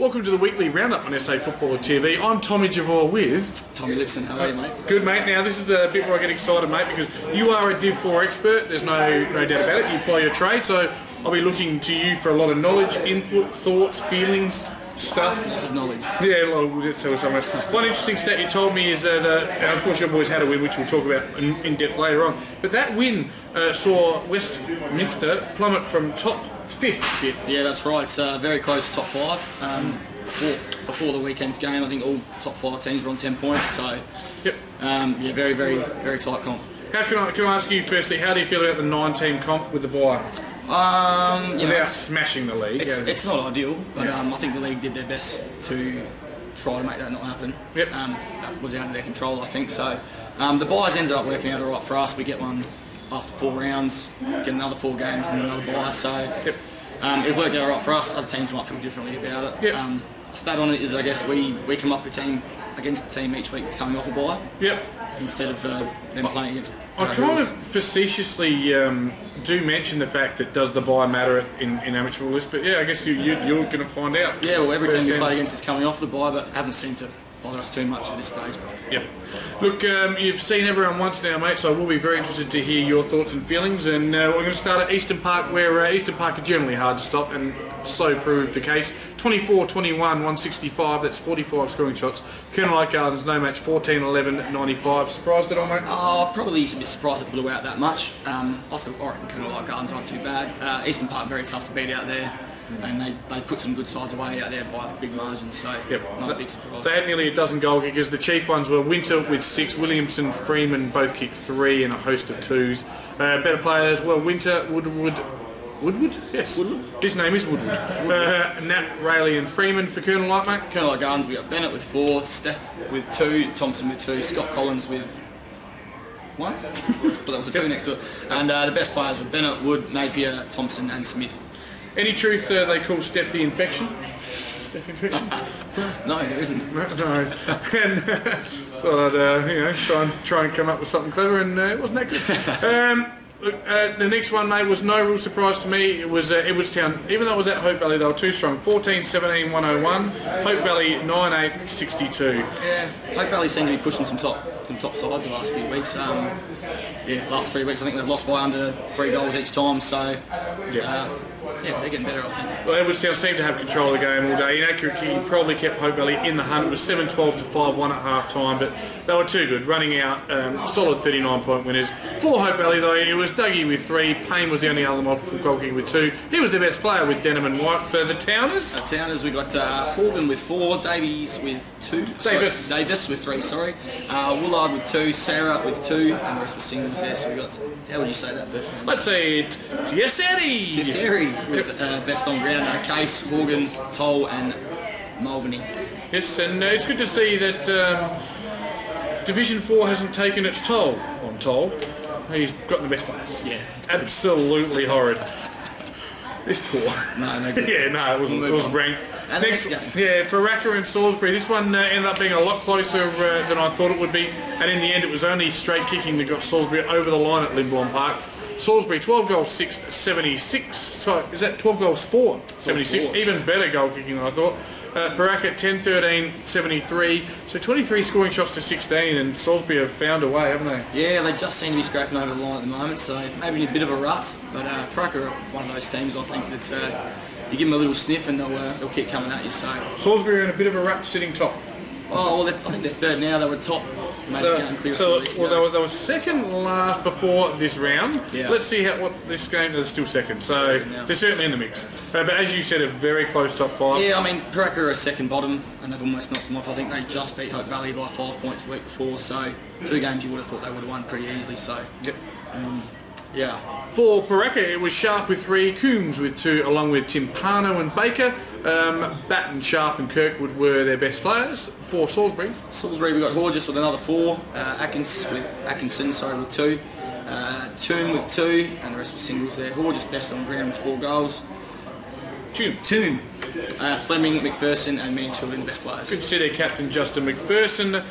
Welcome to the weekly roundup on SA Footballer TV. I'm Tommy Javor with... Tommy Lipson, how are you, mate? Good, mate. Now, this is a bit where I get excited, mate, because you are a Div 4 expert. There's no doubt about it. You apply your trade, so I'll be looking to you for a lot of knowledge, input, thoughts, feelings, stuff. Lots of knowledge. Yeah, well, we'll just tell someone. One interesting stat you told me is that, of course, your boys had a win, which we'll talk about in depth later on. But that win saw Westminster plummet from top to fifth. Yeah, that's right. It's very close to top 5. Before the weekend's game, I think all top 5 teams were on 10 points. So, yep. Yeah, very tight comp. How can I ask you firstly? How do you feel about the 9-team comp with the bye? Without smashing the league. It's not ideal, but I think the league did their best to try to make that not happen. Yep. That was out of their control, I think. So the byes ended up working out all right for us. We get one after 4 rounds, get another 4 games, then another bye. So yep. It worked out all right for us. Other teams might feel differently about it. Yep. A stat on it is, I guess, we come up against the team each week that's coming off a bye. Yep. Instead of them playing against. I kind of facetiously do mention the fact that does the bye matter in amateur football list, but yeah, I guess you're going to find out. Yeah, well, every team we play against is coming off the bye, but hasn't seemed to bother us too much at this stage. Yep. Look, you've seen everyone once now, mate, so I will be very interested to hear your thoughts and feelings, and we're going to start at Eastern Park, where Eastern Park are generally hard to stop, and so proved the case. 24-21, 165, that's 45 scoring shots. Colonel Light Gardens, no match, 14-11, 95. Surprised at all, mate? Oh, probably a bit surprised it blew out that much. I reckon Colonel Light Gardens aren't too bad. Eastern Park, very tough to beat out there. And they put some good sides away out there by big margins, so yep. Not a big surprise. They had nearly a dozen goal kickers. The chief ones were Winter with 6, Williamson, Freeman both kicked 3, and a host of 2s. Better players, well, Winter, Woodward? Yes. Woodward? His name is Woodward. Nat, Rayleigh and Freeman for Colonel Light, mate. Colonel Light Gardens, we got Bennett with 4, Steph with 2, Thompson with 2, Scott Collins with 1. But that was a 2 next to it. And the best players were Bennett, Wood, Napier, Thompson and Smith. Any truth they call Steph the infection? Steph infection? No, there isn't. No. And so I'd try and come up with something clever, and it wasn't that good. Look, the next one, mate, was no real surprise to me. It was Edwardstown. Even though it was at Hope Valley, they were too strong. 14-17, 101. Hope Valley 9-8, 62. Yeah, Hope Valley seem to be pushing some top sides the last few weeks. Last 3 weeks I think they've lost by under 3 goals each time. So yeah, they're getting better, I think. Well, Edwardstown seemed to have control of the game all day. Inaccuracy probably kept Hope Valley in the hunt. It was 7-12 to 5-1 at half time, but they were too good, running out solid 39-point winners. For Hope Valley, though, it was Dougie with 3. Payne was the only other multiple goal kicker with 2. He was the best player with Denham and White. For the Towners? The Towners, we got Horgan with 4, Davies with 2. Davis with 3, sorry. Woolard with 2, Sarah with 2, and the rest were singles there. So we got, how would you say that first name? Let's say Tieseri with best on ground. Case, Morgan, Toll and Mulvaney. Yes, and it's good to see that Division 4 hasn't taken its toll on Toll. He's got the best players. Yeah. It's absolutely horrid. This poor. No good. Yeah, no, it wasn't ranked. And next game. Yeah, Baraka and Salisbury. This one ended up being a lot closer than I thought it would be, and in the end it was only straight kicking that got Salisbury over the line at Lindbourne Park. Salisbury 12 goals 6, 76. So is that 12 goals 4, 76? Even better goal kicking than I thought. Baraka 10, 13, 73. So 23 scoring shots to 16, and Salisbury have found a way, haven't they? Yeah, they just seem to be scraping over the line at the moment, so maybe in a bit of a rut. But Baraka are one of those teams, I think, that you give them a little sniff and they'll keep coming at you. So Salisbury are in a bit of a rut, sitting top. Oh, well, I think they're third now. They were top. Made the game clear they were second last before this round. Yeah. Let's see what this game is. Still second, so they're certainly in the mix. But as you said, a very close top 5. Yeah, I mean, Baraka are a second bottom, and they've almost knocked them off. I think they just beat Hope Valley by 5 points the week before. So 2 games you would have thought they would have won pretty easily. So yep. Yeah. For Baraka, it was Sharp with 3, Coombs with 2, along with Timpano and Baker. Batten, Sharp and Kirkwood were their best players. For Salisbury, we got Horges with another 4, Atkinson with 2, Toon with 2, and the rest were singles there. Horges best on ground with 4 goals. Toon. Fleming, McPherson and Mansfield in the best players. Good to see their captain Justin McPherson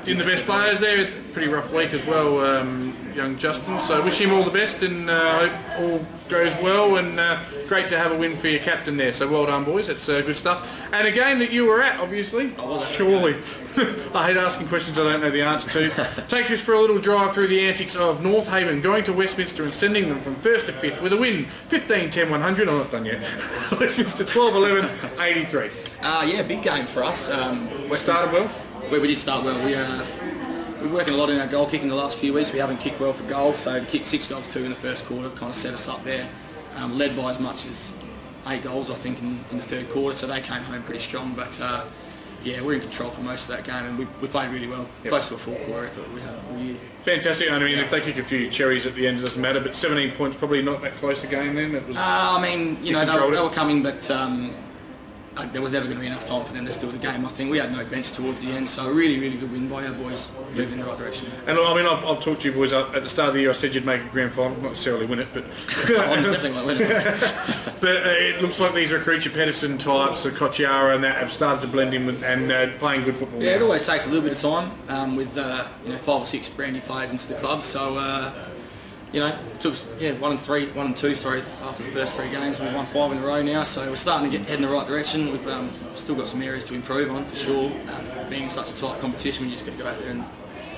in the best players there. Pretty rough week as well, young Justin. So wish him all the best and hope all goes well. And great to have a win for your captain there. So well done, boys. That's good stuff. And a game that you were at, obviously. Surely. I hate asking questions I don't know the answer to. Take us for a little drive through the antics of North Haven, going to Westminster and sending them from 1st to 5th with a win. 15-10-100. I'm not done yet. Westminster 12-11, 83. Yeah, big game for us. Started well? We did start well. We're working a lot in our goal kicking the last few weeks. We haven't kicked well for goal, so to kick 6 goals, 2 in the first quarter kind of set us up there. Led by as much as 8 goals, I think, in the third quarter, so they came home pretty strong. But yeah, we're in control for most of that game, and we played really well. Yep. Close to a full quarter effort we had all year. Fantastic. I mean, if they kick a few cherries at the end, it doesn't matter. But 17 points, probably not that close a game then. It was. I mean, you know, they were coming, but there was never going to be enough time for them to steal the game. I think we had no bench towards the end, so a really, really good win by our boys, moving in the right direction. And I mean, I've talked to you boys at the start of the year. I said you'd make a grand final, not necessarily win it, but I definitely won't win it. But it looks like these recruits, Pedersen types, Kochiara, and that have started to blend in and playing good football. Yeah, now. It always takes a little bit of time with you know, 5 or 6 brand new players into the club. So you know, it took us 1 and 2 after the first 3 games. We've won 5 in a row now, so we're starting to head in the right direction. We've still got some areas to improve on for sure. Being in such a tight competition, we just got to go out there and.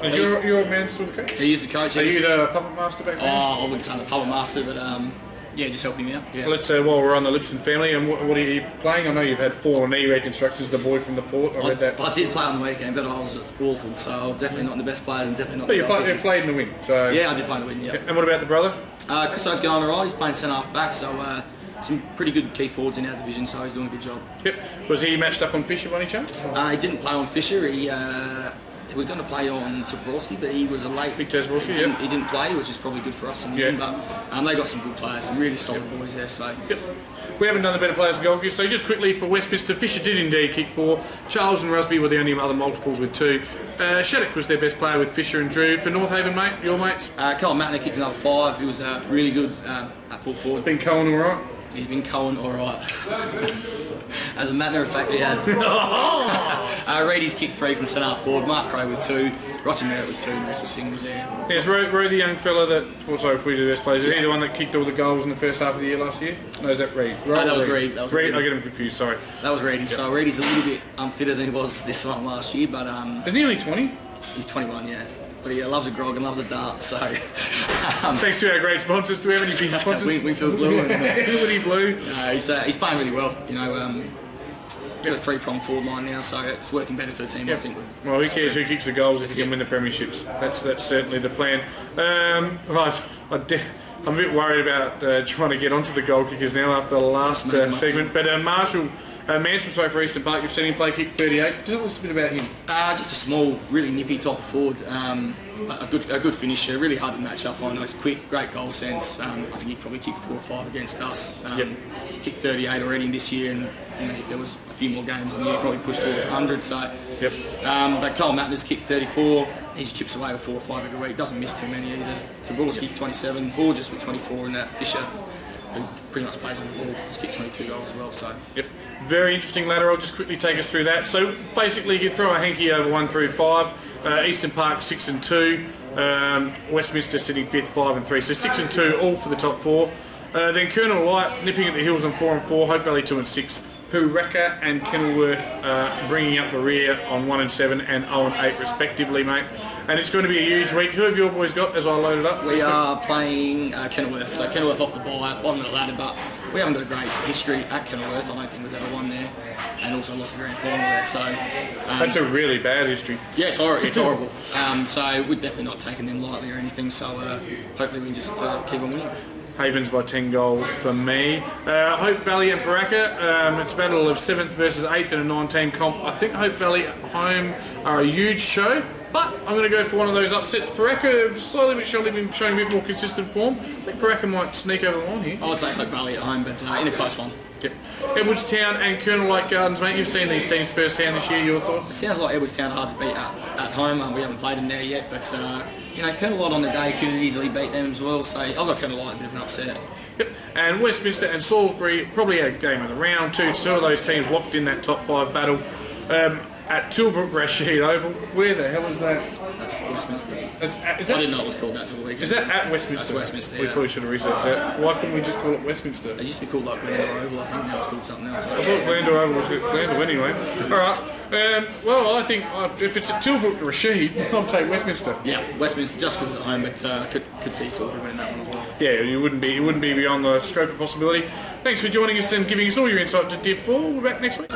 Is your man still the coach? He is the coach. Are you the puppet master back there? Oh, I wouldn't say I'm the puppet master, but yeah, just helping him out. Yeah. Let's say while we're on the Lipson family, and what are you playing? I know you've had 4 knee reconstructions. The boy from the port. I read that. I did play on the weekend, but I was awful. So I was definitely not in the best players, and definitely not. But you played in the win. So yeah, I did play in the win. Yeah. And what about the brother? Christo's going alright. He's playing centre half back, so some pretty good key forwards in our division. So he's doing a good job. Yep. Was he matched up on Fisher by any chance? He didn't play on Fisher. He was going to play on Toborski, but he was a late. Big Toborski, yeah. He didn't play, which is probably good for us in the end. But they got some good players, some really solid boys there. So. Yep. We haven't done the better players in goal kick, so just quickly for Westminster, Fisher did indeed kick 4. Charles and Rusby were the only other multiples with 2. Shattuck was their best player with Fisher and Drew. For North Haven, mate, your mates? Colin Matner kicked another 5. He was really good at full forward. Been Cohen all right? He's been Cohen all right. As a matter of fact, he has. Reedy's kicked 3 from centre forward. Mark Crow with 2. Rossi Merritt with 2. And the rest were singles there. Yes, Roe the young fella that, if we do the best players, is he the one that kicked all the goals in the first half of the year last year? No, is that Reed? No, that was Reed. Reed, I get him confused, sorry. That was Reedy. Yep. So Reedy's a little bit unfitter than he was this time last year, but isn't he only 20? He's 21, yeah. But he loves a grog and loves a dart, so. Thanks to our great sponsors. Do we have any big sponsors? Wingfield Blue. Woody Blue. He's playing really well. You know, got a 3-pronged forward line now, so it's working better for the team. Yep. I think. Well, who cares who kicks the goals if you can win the premierships? That's certainly the plan. Right, I'm a bit worried about trying to get onto the goal kickers now after the last segment. But Mansell, for Eastern Park, you've seen him play kick 38. Tell us a bit about him. Just a small, really nippy type of forward. A good finisher, really hard to match up on. He's quick, great goal sense. I think he probably kicked 4 or 5 against us. Kicked 38 already in this year, and you know, if there was a few more games in the year, probably pushed towards 100. So, but Cole Matner's kicked 34. He just chips away with 4 or 5 every week. Doesn't miss too many either. So Borski 27, Borges with 24, and Fisher, who pretty much plays on the ball, has kicked 22 goals as well. So. Very interesting ladder. I'll just quickly take us through that. So basically, you throw a hanky over 1 through 5. Eastern Park 6 and 2. Westminster sitting 5th, 5 and 3. So 6 and 2, all for the top 4. Then Colonel Light nipping at the heels on 4 and 4. Hope Valley 2 and 6. Puraka and Kenilworth bringing up the rear on 1 and 7 and 0 and 8 respectively, mate. And it's going to be a huge week. Who have your boys got as I load it up? We are playing Kenilworth. So Kenilworth off the ball, bottom of the ladder, but we haven't got a great history at Kenilworth. I don't think we've ever won there, and also lost the grand final there. So that's a really bad history. Yeah, it's horrible. So we're definitely not taking them lightly or anything. So hopefully we can just keep on winning. Havens by 10 goal for me. Hope Valley and Paraka. It's a battle of 7th versus 8th in a 9-team comp. I think Hope Valley at home are a huge show, but I'm going to go for one of those upsets. Paraka have slowly but surely been showing a bit more consistent form. I think Paraka might sneak over the line here. I would say Hope Valley at home, but in a close one. Yep. Edwards Town and Colonel Light Gardens, mate. You've seen these teams firsthand this year. Your thoughts? It sounds like Edwards Town are hard to beat at home. We haven't played them there yet, but you know, Colonel Light on the day could easily beat them as well. So I've got Colonel Light a bit of an upset. Yep. And Westminster and Salisbury probably a game of the round. Two of those teams locked in that top 5 battle. At Tilbrook Rashid Oval. Where the hell is that? That's Westminster. I didn't know it was called that till the weekend. Is that at Westminster? That's Westminster, We yeah. probably should have researched that. Why couldn't we just call it Westminster? It used to be called like Glander Oval, I think. Now it's called something else. I thought Glander Oval was Glander anyway. Alright. Well, I think if it's at Tilbrook Rashid, I'll take Westminster. Yeah, Westminster just because it's at home, but could see Salisbury winning that one as well. Yeah, you wouldn't be beyond the scope of possibility. Thanks for joining us and giving us all your insight to Div 4. We're back next week.